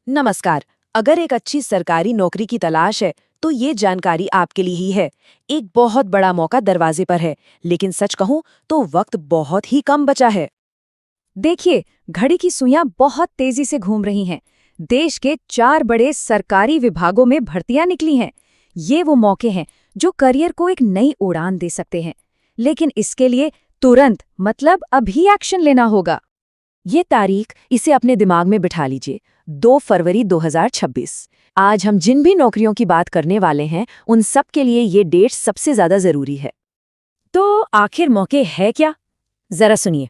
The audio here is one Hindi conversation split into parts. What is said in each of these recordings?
नमस्कार। अगर एक अच्छी सरकारी नौकरी की तलाश है तो ये जानकारी आपके लिए ही है। एक बहुत बड़ा मौका दरवाजे पर है, लेकिन सच कहूं तो वक्त बहुत ही कम बचा है। देखिए, घड़ी की सुइयां बहुत तेजी से घूम रही हैं। देश के 4 बड़े सरकारी विभागों में भर्तियां निकली हैं। ये वो मौके हैं जो करियर को एक नई उड़ान दे सकते हैं। लेकिन इसके लिए तुरंत मतलब अभी एक्शन लेना होगा। ये तारीख इसे अपने दिमाग में बिठा लीजिए, 2 फरवरी 2026। आज हम जिन भी नौकरियों की बात करने वाले हैं उन सब के लिए ये डेट सबसे ज्यादा जरूरी है। तो आखिर मौके है क्या? जरा सुनिए।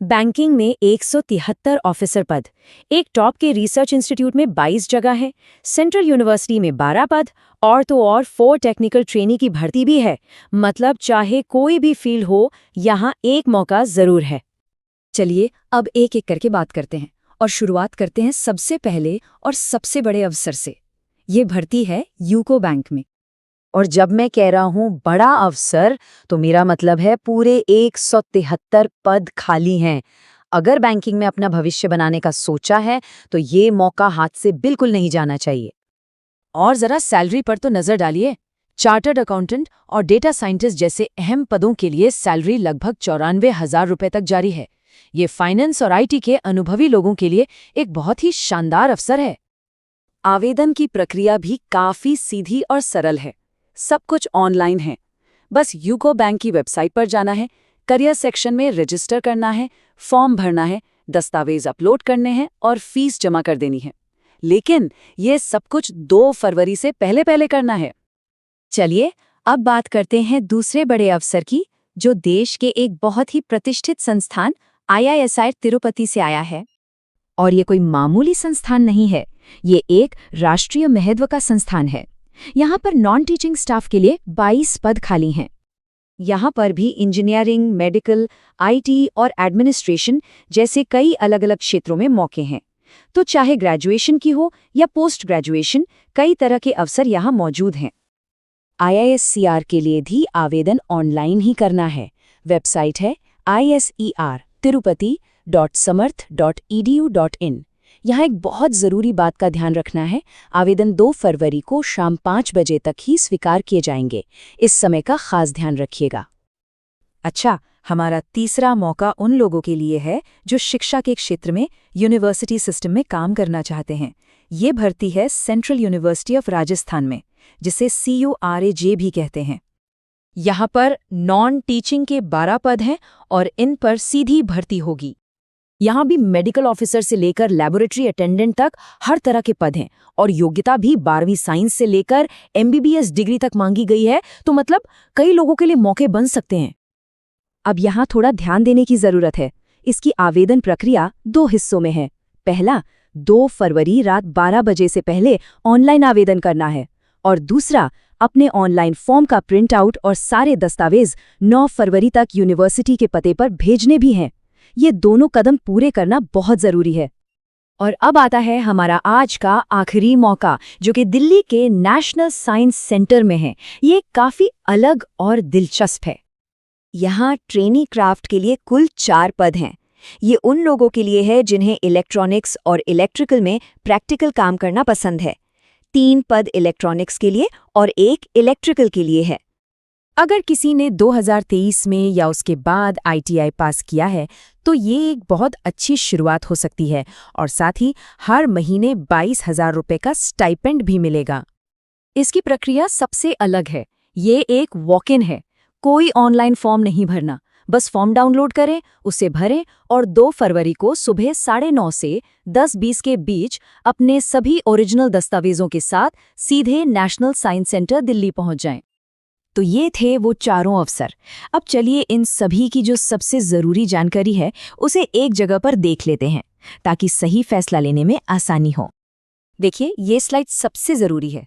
बैंकिंग में 173 ऑफिसर पद, एक टॉप के रिसर्च इंस्टीट्यूट में 22 जगह है, सेंट्रल यूनिवर्सिटी में 12 पद और तो और 4 टेक्निकल ट्रेनी की भर्ती भी है। मतलब चाहे कोई भी फील्ड हो, यहाँ एक मौका जरूर है। चलिए अब एक एक करके बात करते हैं और शुरुआत करते हैं सबसे पहले और सबसे बड़े अवसर से। ये भर्ती है यूको बैंक में। और जब मैं कह रहा हूं बड़ा अवसर, तो मेरा मतलब है पूरे 173 पद खाली हैं। अगर बैंकिंग में अपना भविष्य बनाने का सोचा है तो ये मौका हाथ से बिल्कुल नहीं जाना चाहिए। और जरा सैलरी पर तो नजर डालिए। चार्टर्ड अकाउंटेंट और डेटा साइंटिस्ट जैसे अहम पदों के लिए सैलरी लगभग 94,000 रुपए तक जारी है। ये फाइनेंस और आईटी के अनुभवी लोगों के लिए एक बहुत ही शानदार अवसर है। आवेदन की प्रक्रिया भी काफी सीधी और सरल है। सब कुछ ऑनलाइन है। बस यूको बैंक की वेबसाइट पर जाना है, करियर सेक्शन में रजिस्टर करना है, फॉर्म भरना है, दस्तावेज अपलोड करने हैं और फीस जमा कर देनी है। लेकिन ये सब कुछ 2 फरवरी से पहले पहले करना है। चलिए अब बात करते हैं दूसरे बड़े अवसर की, जो देश के एक बहुत ही प्रतिष्ठित संस्थान IISR तिरुपति से आया है। और ये कोई मामूली संस्थान नहीं है, ये एक राष्ट्रीय महत्व का संस्थान है। यहाँ पर नॉन टीचिंग स्टाफ के लिए 22 पद खाली हैं। यहाँ पर भी इंजीनियरिंग, मेडिकल, आईटी और एडमिनिस्ट्रेशन जैसे कई अलग अलग क्षेत्रों में मौके हैं। तो चाहे ग्रेजुएशन की हो या पोस्ट ग्रेजुएशन, कई तरह के अवसर यहाँ मौजूद हैं। IISER के लिए भी आवेदन ऑनलाइन ही करना है। वेबसाइट है iser.tirupati.samarth.edu.in। यहाँ एक बहुत ज़रूरी बात का ध्यान रखना है, आवेदन 2 फरवरी को शाम 5 बजे तक ही स्वीकार किए जाएंगे। इस समय का खास ध्यान रखिएगा। अच्छा, हमारा तीसरा मौका उन लोगों के लिए है जो शिक्षा के क्षेत्र में यूनिवर्सिटी सिस्टम में काम करना चाहते हैं। ये भर्ती है सेंट्रल यूनिवर्सिटी ऑफ राजस्थान में, जिसे CURAJ भी कहते हैं। यहाँ पर नॉन टीचिंग के 12 पद हैं और इन पर सीधी भर्ती होगी। यहाँ भी मेडिकल ऑफिसर से लेकर लैबोरेटरी अटेंडेंट तक हर तरह के पद हैं और योग्यता भी 12वीं साइंस से लेकर MBBS डिग्री तक मांगी गई है। तो मतलब कई लोगों के लिए मौके बन सकते हैं। अब यहाँ थोड़ा ध्यान देने की जरूरत है। इसकी आवेदन प्रक्रिया 2 हिस्सों में है। पहला, 2 फरवरी रात 12 बजे से पहले ऑनलाइन आवेदन करना है और दूसरा, अपने ऑनलाइन फॉर्म का प्रिंट आउट और सारे दस्तावेज 9 फरवरी तक यूनिवर्सिटी के पते पर भेजने भी हैं। ये दोनों कदम पूरे करना बहुत जरूरी है। और अब आता है हमारा आज का आखिरी मौका, जो कि दिल्ली के नेशनल साइंस सेंटर में है। ये काफी अलग और दिलचस्प है। यहाँ ट्रेनी क्राफ्ट के लिए कुल 4 पद हैं। ये उन लोगों के लिए है जिन्हें इलेक्ट्रॉनिक्स और इलेक्ट्रिकल में प्रैक्टिकल काम करना पसंद है। 3 पद इलेक्ट्रॉनिक्स के लिए और 1 इलेक्ट्रिकल के लिए है। अगर किसी ने 2023 में या उसके बाद ITI पास किया है तो ये एक बहुत अच्छी शुरुआत हो सकती है और साथ ही हर महीने 22,000 रुपये का स्टाइपेंड भी मिलेगा। इसकी प्रक्रिया सबसे अलग है। ये एक वॉक इन है। कोई ऑनलाइन फॉर्म नहीं भरना, बस फॉर्म डाउनलोड करें, उसे भरें और 2 फरवरी को सुबह 9:30 से 10:20 के बीच अपने सभी ओरिजिनल दस्तावेजों के साथ सीधे नेशनल साइंस सेंटर दिल्ली पहुंच जाएं। तो ये थे वो चारों अवसर। अब चलिए इन सभी की जो सबसे ज़रूरी जानकारी है उसे एक जगह पर देख लेते हैं, ताकि सही फैसला लेने में आसानी हो। देखिए, ये स्लाइड सबसे ज़रूरी है।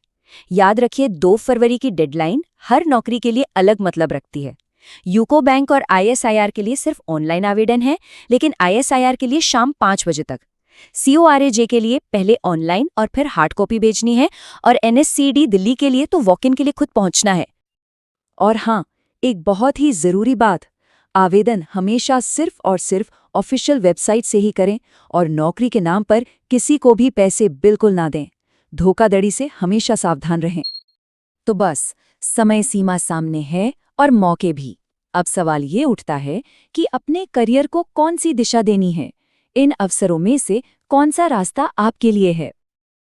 याद रखिए, 2 फरवरी की डेडलाइन हर नौकरी के लिए अलग मतलब रखती है। यूको बैंक और ISIR के लिए सिर्फ ऑनलाइन आवेदन है, लेकिन ISIR के लिए शाम 5 बजे तक। CORAJ के लिए पहले ऑनलाइन और फिर हार्ड कॉपी भेजनी है और NSCD दिल्ली के लिए तो वॉक इन के लिए खुद पहुंचना है। और हाँ, एक बहुत ही ज़रूरी बात, आवेदन हमेशा सिर्फ और सिर्फ ऑफिशियल वेबसाइट से ही करें और नौकरी के नाम पर किसी को भी पैसे बिल्कुल ना दें। धोखाधड़ी से हमेशा सावधान रहें। तो बस, समय सीमा सामने है और मौके भी। अब सवाल ये उठता है कि अपने करियर को कौन सी दिशा देनी है? इन अवसरों में से कौन सा रास्ता आपके लिए है?